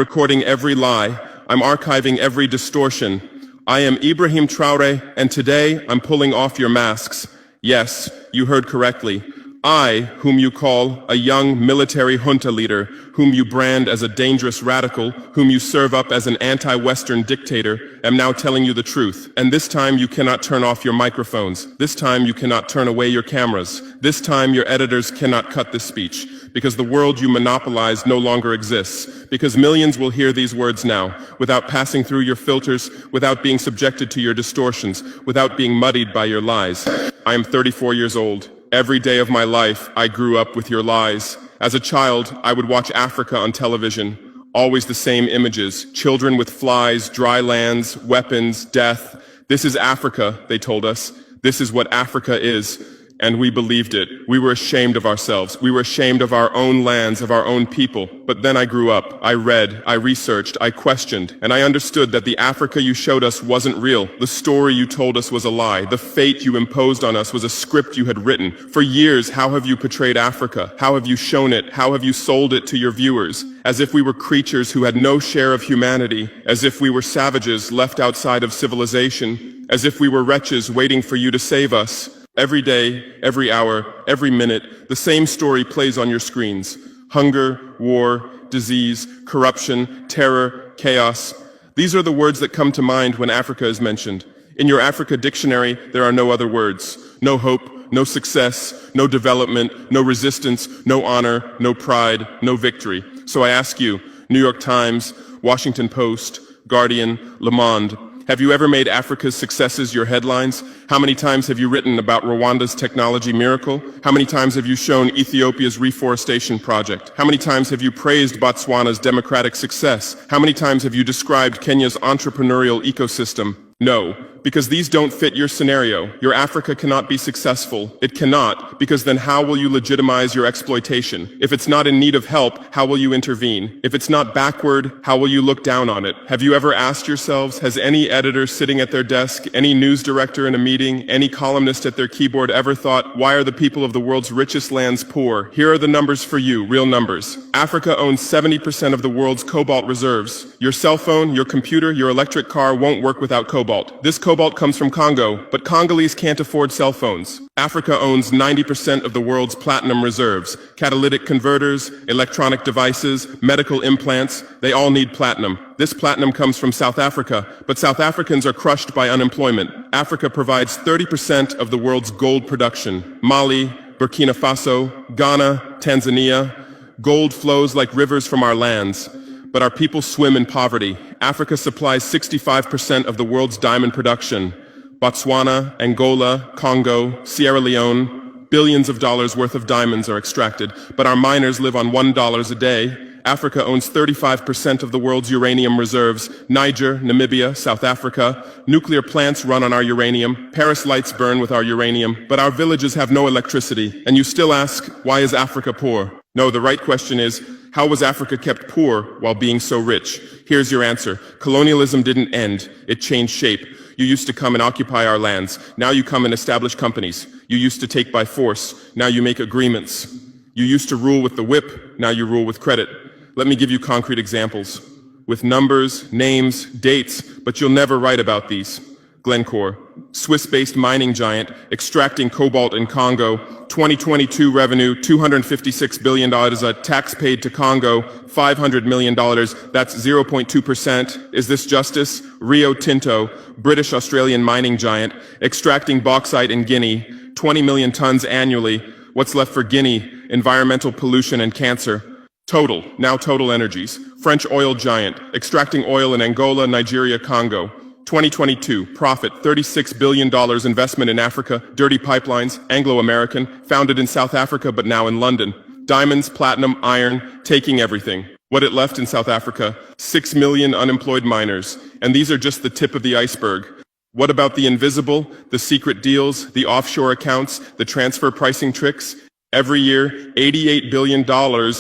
recording every lie. I'm archiving every distortion. I am Ibrahim Traore, and today I'm pulling off your masks. Yes, you heard correctly. I, whom you call a young military junta leader, whom you brand as a dangerous radical, whom you serve up as an anti-Western dictator, am now telling you the truth. And this time you cannot turn off your microphones. This time you cannot turn away your cameras. This time your editors cannot cut this speech, because the world you monopolize no longer exists. Because millions will hear these words now, without passing through your filters, without being subjected to your distortions, without being muddied by your lies. I am 34 years old. Every day of my life, I grew up with your lies. As a child, I would watch Africa on television. Always the same images. Children with flies, dry lands, weapons, death. This is Africa, they told us. This is what Africa is. And we believed it. We were ashamed of ourselves. We were ashamed of our own lands, of our own people. But then I grew up. I read, I researched, I questioned, and I understood that the Africa you showed us wasn't real. The story you told us was a lie. The fate you imposed on us was a script you had written. For years, how have you portrayed Africa? How have you shown it? How have you sold it to your viewers? As if we were creatures who had no share of humanity, as if we were savages left outside of civilization, as if we were wretches waiting for you to save us. Every day, every hour, every minute, the same story plays on your screens. Hunger, war, disease, corruption, terror, chaos. These are the words that come to mind when Africa is mentioned. In your Africa dictionary, there are no other words. No hope, no success, no development, no resistance, no honor, no pride, no victory. So I ask you, New York Times, Washington Post, Guardian, Le Monde, have you ever made Africa's successes your headlines? How many times have you written about Rwanda's technology miracle? How many times have you shown Ethiopia's reforestation project? How many times have you praised Botswana's democratic success? How many times have you described Kenya's entrepreneurial ecosystem? No, because these don't fit your scenario. Your Africa cannot be successful. It cannot, because then how will you legitimize your exploitation? If it's not in need of help, how will you intervene? If it's not backward, how will you look down on it? Have you ever asked yourselves, has any editor sitting at their desk, any news director in a meeting, any columnist at their keyboard ever thought, why are the people of the world's richest lands poor? Here are the numbers for you, real numbers. Africa owns 70% of the world's cobalt reserves. Your cell phone, your computer, your electric car won't work without cobalt. This cobalt comes from Congo, but Congolese can't afford cell phones. Africa owns 90% of the world's platinum reserves. Catalytic converters, electronic devices, medical implants, they all need platinum. This platinum comes from South Africa, but South Africans are crushed by unemployment. Africa provides 30% of the world's gold production. Mali, Burkina Faso, Ghana, Tanzania. Gold flows like rivers from our lands. But our people swim in poverty. Africa supplies 65% of the world's diamond production. Botswana, Angola, Congo, Sierra Leone, billions of dollars worth of diamonds are extracted, but our miners live on $1 a day. Africa owns 35% of the world's uranium reserves. Niger, Namibia, South Africa. Nuclear plants run on our uranium. Paris lights burn with our uranium, but our villages have no electricity. And you still ask, why is Africa poor? No, the right question is, how was Africa kept poor while being so rich? Here's your answer. Colonialism didn't end. It changed shape. You used to come and occupy our lands. Now you come and establish companies. You used to take by force. Now you make agreements. You used to rule with the whip. Now you rule with credit. Let me give you concrete examples. With numbers, names, dates, but you'll never write about these. Glencore, Swiss-based mining giant, extracting cobalt in Congo. 2022 revenue, $256 billion. A tax paid to Congo, $500 million. That's 0.2%. Is this justice? Rio Tinto, British-Australian mining giant, extracting bauxite in Guinea, 20 million tons annually. What's left for Guinea? Environmental pollution and cancer. Total, now Total Energies, French oil giant, extracting oil in Angola, Nigeria, Congo. 2022, profit, $36 billion investment in Africa, dirty pipelines, Anglo-American, founded in South Africa but now in London. Diamonds, platinum, iron, taking everything. What it left in South Africa, 6 million unemployed miners. And these are just the tip of the iceberg. What about the invisible, the secret deals, the offshore accounts, the transfer pricing tricks? Every year, $88 billion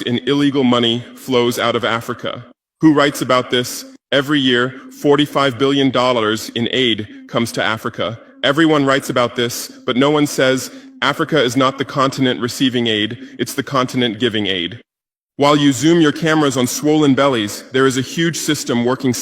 in illegal money flows out of Africa. Who writes about this? Every year, $45 billion in aid comes to Africa. Everyone writes about this, but no one says Africa is not the continent receiving aid, it's the continent giving aid. While you zoom your cameras on swollen bellies, there is a huge system working